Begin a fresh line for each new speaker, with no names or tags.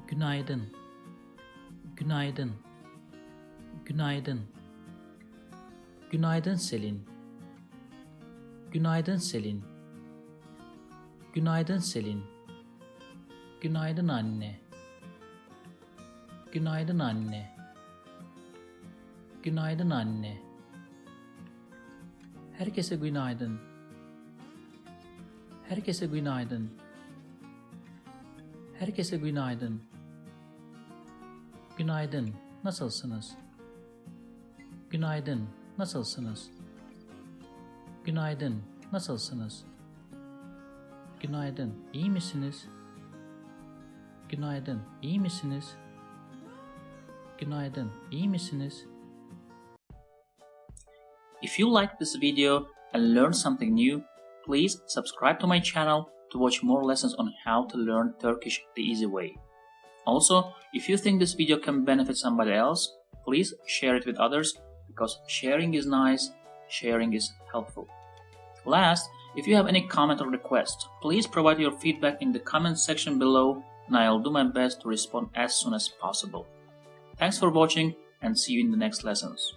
Günaydın, günaydın, günaydın. Günaydın Selin. Günaydın Selin. Günaydın Selin. Günaydın anne. Günaydın anne. Günaydın anne. Herkese günaydın. Herkese günaydın. Herkese günaydın. Günaydın, nasılsınız? Günaydın, nasılsınız? Günaydın, nasılsınız? Günaydın, iyi misiniz? Günaydın, iyi misiniz? Günaydın, iyi misiniz? If you liked this video and learned something new, please subscribe to my channel to watch more lessons on how to learn Turkish the easy way. Also, if you think this video can benefit somebody else, please share it with others because sharing is nice, sharing is helpful. Last, if you have any comment or request, please provide your feedback in the comment section below and I'll do my best to respond as soon as possible. Thanks for watching and see you in the next lessons.